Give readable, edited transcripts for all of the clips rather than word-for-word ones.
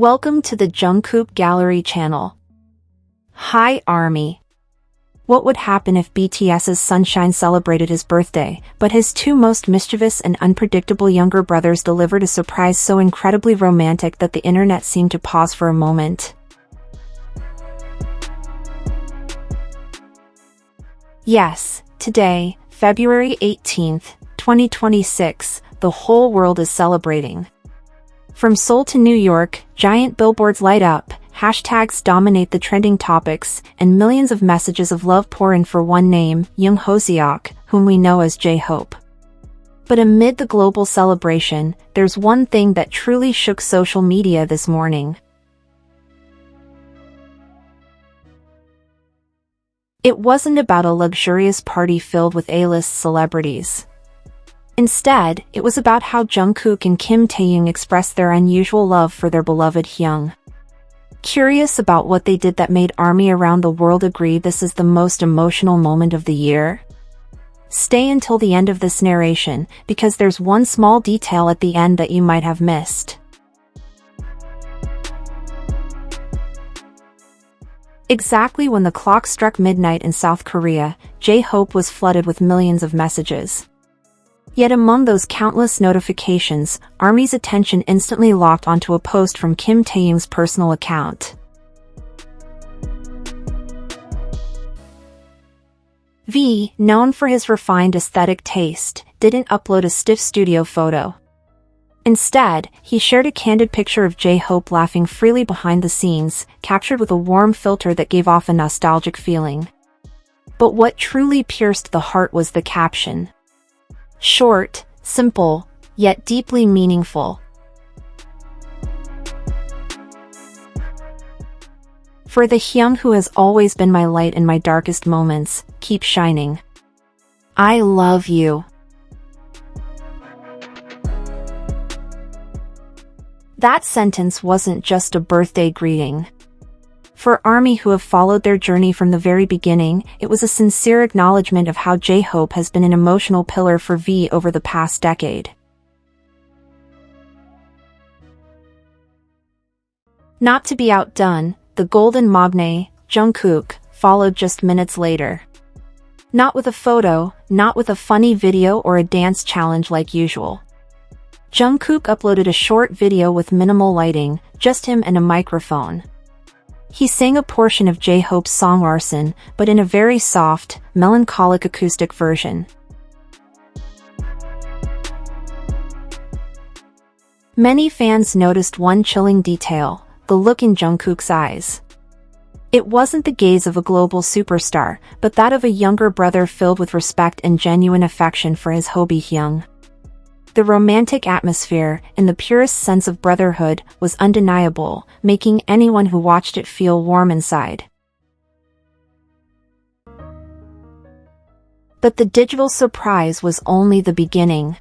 Welcome to the Jungkook Gallery channel. Hi ARMY. What would happen if BTS's Sunshine celebrated his birthday, but his two most mischievous and unpredictable younger brothers delivered a surprise so incredibly romantic that the internet seemed to pause for a moment? Yes, today, February 18th, 2026, the whole world is celebrating. From Seoul to New York, giant billboards light up, hashtags dominate the trending topics, and millions of messages of love pour in for one name, Jung Hoseok, whom we know as J-Hope. But amid the global celebration, there's one thing that truly shook social media this morning. It wasn't about a luxurious party filled with A-list celebrities. Instead, it was about how Jungkook and Kim Taehyung expressed their unusual love for their beloved Hyung. Curious about what they did that made ARMY around the world agree this is the most emotional moment of the year? Stay until the end of this narration, because there's one small detail at the end that you might have missed. Exactly when the clock struck midnight in South Korea, J-Hope was flooded with millions of messages. Yet among those countless notifications, ARMY's attention instantly locked onto a post from Kim Taehyung's personal account. V, known for his refined aesthetic taste, didn't upload a stiff studio photo. Instead, he shared a candid picture of J-Hope laughing freely behind the scenes, captured with a warm filter that gave off a nostalgic feeling. But what truly pierced the heart was the caption. Short, simple, yet deeply meaningful. For the Hyung who has always been my light in my darkest moments, keep shining. I love you. That sentence wasn't just a birthday greeting. For ARMY who have followed their journey from the very beginning, it was a sincere acknowledgement of how J-Hope has been an emotional pillar for V over the past decade. Not to be outdone, the golden magne, Jungkook, followed just minutes later. Not with a photo, not with a funny video or a dance challenge like usual. Jungkook uploaded a short video with minimal lighting, just him and a microphone. He sang a portion of J-Hope's song Arson, but in a very soft, melancholic acoustic version. Many fans noticed one chilling detail, the look in Jungkook's eyes. It wasn't the gaze of a global superstar, but that of a younger brother filled with respect and genuine affection for his hobby Hyung. The romantic atmosphere, in the purest sense of brotherhood, was undeniable, making anyone who watched it feel warm inside. But the digital surprise was only the beginning.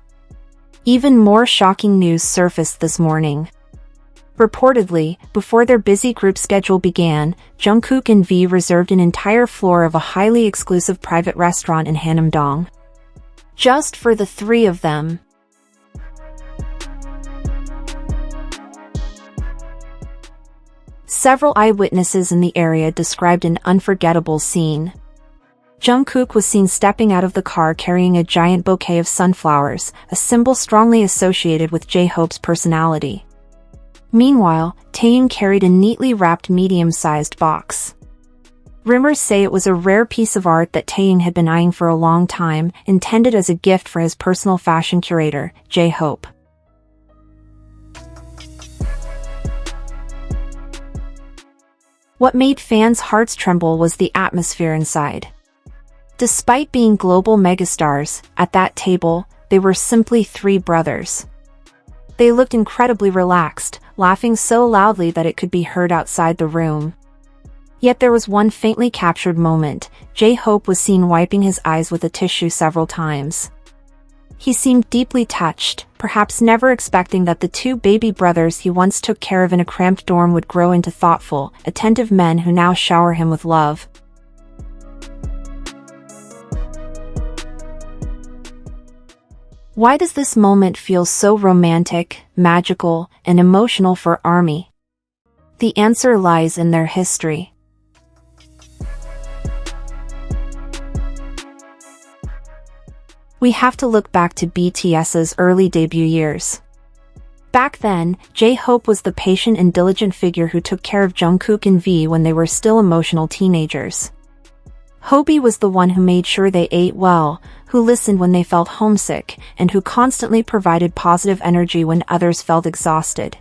Even more shocking news surfaced this morning. Reportedly, before their busy group schedule began, Jungkook and V reserved an entire floor of a highly exclusive private restaurant in Hanam-dong. Just for the three of them. Several eyewitnesses in the area described an unforgettable scene. Jungkook was seen stepping out of the car carrying a giant bouquet of sunflowers, a symbol strongly associated with J-Hope's personality. Meanwhile, Taehyung carried a neatly wrapped medium-sized box. Rumors say it was a rare piece of art that Taehyung had been eyeing for a long time, intended as a gift for his personal fashion curator, J-Hope. What made fans' hearts tremble was the atmosphere inside. Despite being global megastars, at that table, they were simply three brothers. They looked incredibly relaxed, laughing so loudly that it could be heard outside the room. Yet there was one faintly captured moment. J-Hope was seen wiping his eyes with a tissue several times. He seemed deeply touched, perhaps never expecting that the two baby brothers he once took care of in a cramped dorm would grow into thoughtful, attentive men who now shower him with love. Why does this moment feel so romantic, magical, and emotional for ARMY? The answer lies in their history. We have to look back to BTS's early debut years. Back then, J-Hope was the patient and diligent figure who took care of Jungkook and V when they were still emotional teenagers. Hobi was the one who made sure they ate well, who listened when they felt homesick, and who constantly provided positive energy when others felt exhausted.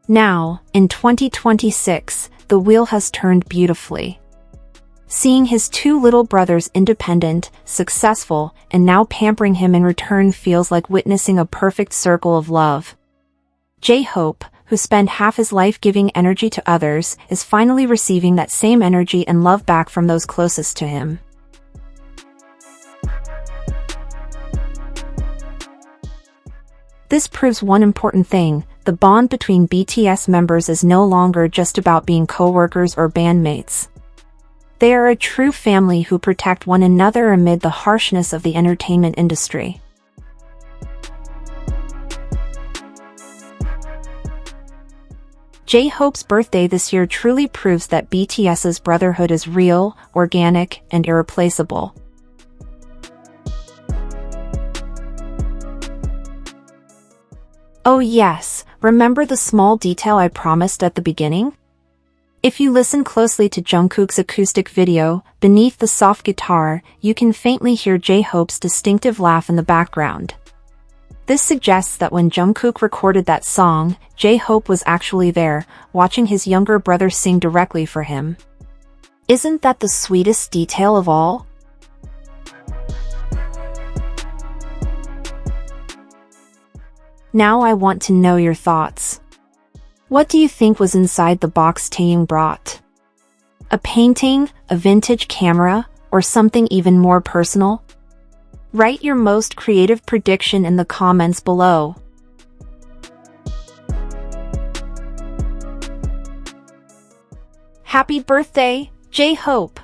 Now, in 2026, the wheel has turned beautifully. Seeing his two little brothers independent, successful, and now pampering him in return feels like witnessing a perfect circle of love. J-Hope, who spent half his life giving energy to others, is finally receiving that same energy and love back from those closest to him. This proves one important thing: the bond between BTS members is no longer just about being co-workers or bandmates. They are a true family who protect one another amid the harshness of the entertainment industry. J-Hope's birthday this year truly proves that BTS's Brotherhood is real, organic, and irreplaceable. Oh yes, remember the small detail I promised at the beginning? If you listen closely to Jungkook's acoustic video, beneath the soft guitar, you can faintly hear J-Hope's distinctive laugh in the background. This suggests that when Jungkook recorded that song, J-Hope was actually there, watching his younger brother sing directly for him. Isn't that the sweetest detail of all? Now I want to know your thoughts. What do you think was inside the box Taehyung brought? A painting, a vintage camera, or something even more personal? Write your most creative prediction in the comments below. Happy birthday, J-Hope!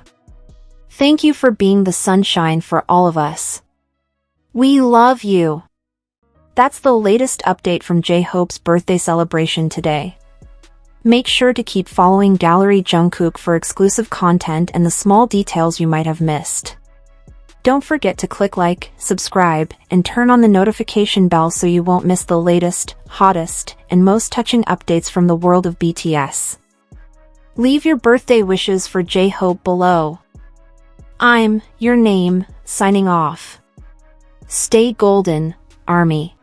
Thank you for being the sunshine for all of us. We love you! That's the latest update from J-Hope's birthday celebration today. Make sure to keep following Gallery Jungkook for exclusive content and the small details you might have missed. Don't forget to click like, subscribe, and turn on the notification bell so you won't miss the latest, hottest, and most touching updates from the world of BTS. Leave your birthday wishes for J-Hope below. I'm, your name, signing off. Stay golden, Army.